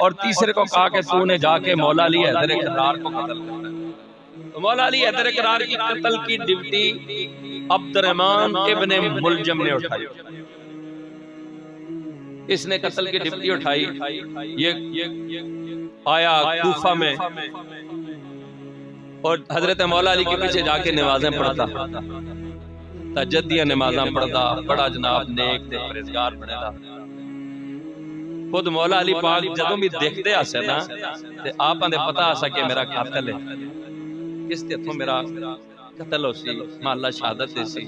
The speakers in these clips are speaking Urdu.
اور تیسرے کو کہا کہ تو نے جا کے مولا علی حیدر کرار کو قتل کرنا ہے۔ تو مولا علی حیدر کرار کی قتل کی ڈیوٹی عبد الرحمن ابن ملجم نے اٹھائی۔ اس نے قتل کی ڈیوٹی اٹھائی۔ یہ آیا کوفہ میں اور حضرت مولا علی کے پیچھے جا کے نمازیں پڑھتا، تہجدیاں نمازاں پڑھتا، بڑا جناب نیک تے پرہیزگار بنیدا۔ خود مولا علی پاک جدوں بھی دیکھتے آسے نا تے آپاں دے پتہ آسا کہ میرا قاتل ہے، کس تے ہتھوں میرا قتل ہو سی، محلہ شہادت دے سی۔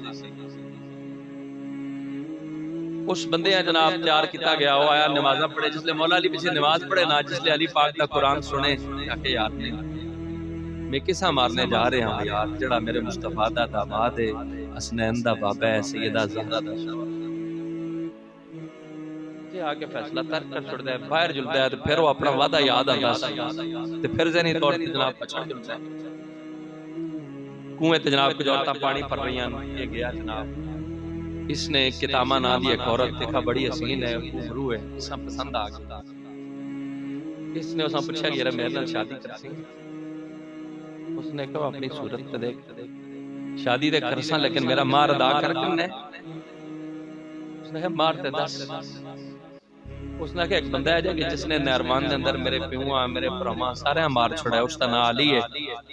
اس بندے ہیں جناب تیار کیتا گیا، وہ آیا نمازاں پڑھے، جس لئے مولا علی پیچھے نماز پڑھے نا، جس لئے علی پاک دا قرآن سنے کہ یار میں کسا مارنے جا رہے ہاں یار، جڑا میرے مصطفیٰ دا داماد ہے، حسنین دا بابا ہے، سیدہ زہرا دا شوہر یہ آکے فیصلہ ترک کر چھوڑ دے، باہر جلتا ہے تو پھر وہ اپنا وعدہ یاد آتا سی، تو پھر ذہنی طور پر جناب پچھڑ جلتا ہے۔ کنویں تے جناب کچھ عورتاں پانی پر رہی ہیں، یہ گیا جناب، اس نے کتامہ نام دی ایک عورت دیکھا، بڑی حسین ہے، عمرو ہے، اساں پسند آ گیا۔ اس نے اساں پوچھا کہ میرے نال شادی کر سی؟ اس نے کہا اپنی صورت تے دیکھ، شادی دے کرساں لیکن میرا مار ادا کر کرنے۔ اس نے کہا مار تے دس۔ اس نے کہا ایک بندہ ہے کہ جس نے نہروان دے اندر میرے پیوہاں میرے پرہماں سارے مار چھوڑا ہے، اس کا نام علی ہے،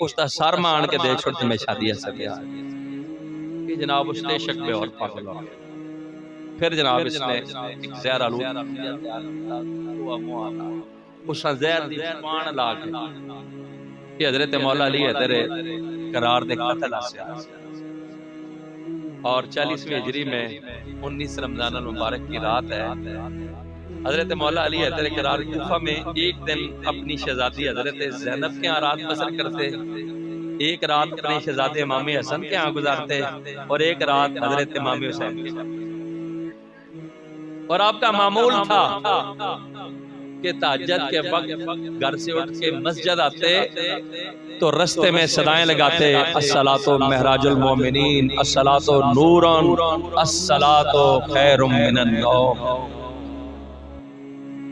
اس کا سر مان کے دے چھوڑ تے میں شادی ایسا گیا۔ یہ جناب اس نے شک بے اور پاگل ہو گیا۔ پھر جناب اس نے ایک زہر آلود اس کا زہر دی پان لا کے کہ حضرت مولا علی حیدر کرار دے قتل آسیا۔ اور 40ویں ہجری میں 19 رمضان المبارک کی رات ہے، حضرت مولا علی حیدر کرار کوفہ میں ایک دن اپنی شہزادی حضرت زینب کے ہاں رات بسر کرتے، ایک رات اپنے شہزادے امام حسن کے ہاں گزارتے، اور ایک رات حضرت امام حسین کے ہاں۔ اور آپ کا معمول تھا کہ تہجد کے وقت گھر سے اٹھ کے مسجد آتے تو رستے میں صدائیں لگاتے، الصلاۃ مہراج المومنین، الصلاۃ نوران، الصلاۃ خیر من النوم۔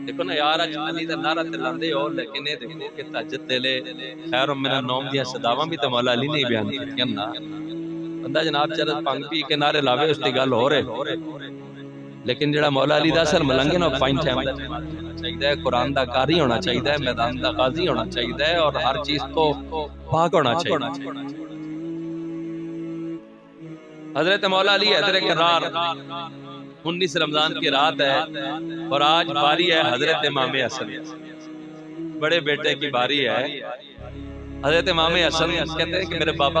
دیکھو نا یار اج علی دا نعرہ تے لاندے ہو، لیکن یہ دیکھو کہ تہجد دے لے خیر من النوم دی صداواں بھی تے مولا علی نے بیان کیتیاں نا۔ بندہ جناب چرت پنگ پی کے نعرے لاوے اس دی گل ہو رہے، لیکن جڑا مولا علی دا اثر ملنگے نا پنج ٹائم دا چاہیے، قرآن دا قاری ہونا چاہیے، میدان دا غازی ہونا چاہیے، اور ہر چیز تو پاک ہونا چاہیے۔ حضرت مولا علی حیدر کرار 19 رمضان کی رات ہے، اور آج باری ہے حضرت امام حسن، بڑے بیٹے کی باری ہے۔ حضرت امام حسن کہتے ہیں کہ میرے بابا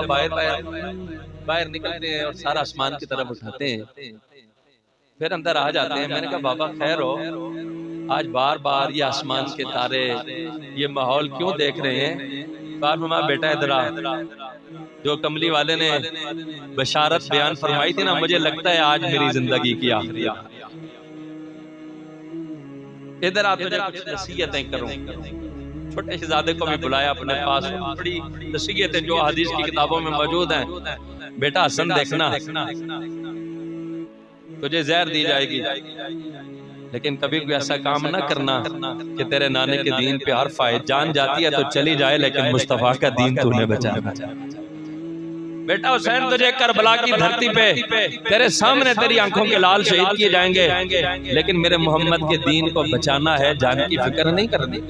باہر نکلتے ہیں اور سارا آسمان کی طرف اٹھاتے ہیں، پھر اندر آ جاتے ہیں۔ میں نے کہا بابا خیر ہو، آج بار بار یہ آسمان کے تارے یہ ماحول کیوں دیکھ رہے ہیں؟ بار ماما بیٹا ادھر آ، جو کملی والے نے بشارت بیان فرمائی تھی نا، مجھے لگتا ہے آج میری زندگی کی آخری ادھر آ، تجھے کچھ نصیحتیں کروں۔ چھوٹے شہزادے کو بھی بلایا اپنے پاس، بڑی نصیحتیں جو حدیث کی کتابوں میں موجود ہیں، بیٹا حسن دیکھنا تجھے زہر دی جائے گی، لیکن کبھی کوئی ایسا کام نہ کرنا کہ تیرے نانے کے دین پہ حرف آئے، جان جاتی ہے تو چلی جائے لیکن مصطفیٰ کا دین تو نے بچانا۔ بیٹا حسین تجھے کربلا کی دھرتی پہ تیرے سامنے تیری آنکھوں کے لال شہید کیے جائیں گے، لیکن میرے محمد کے دین کو بچانا ہے، جان کی فکر نہیں کرنی۔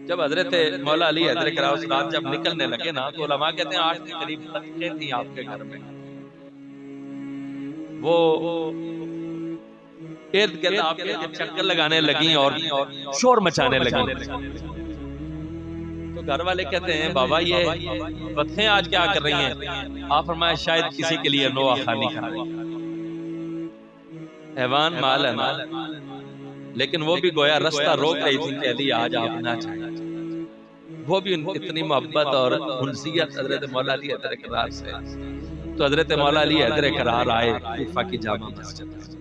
جب حضرت مولا علی حیدر کرار اس رات جب نکلنے لگے نا، تو علماء کہتے ہیں 8 کے قریب لڑکیاں تھیں آپ کے گھر میں، وہ ارد گرد آپ کے چکر لگانے لگیں اور شور مچانے لگیں۔ تو گھر والے کہتے ہیں بابا یہ بتخیں آج کیا کر رہی ہیں؟ آپ فرمائے شاید کسی کے لیے نوح خانی کر رہی ہیں، حیوان مال ہے نا، لیکن وہ بھی گویا رستہ روک رہی تھی کہ علی آج آپ نہ چاہیے۔ وہ بھی اتنی محبت اور انسیت حضرت مولا علی حیدر کرار سے، تو حضرت مولا علی حیدر کرار آئے کوفہ کی جامع مسجد۔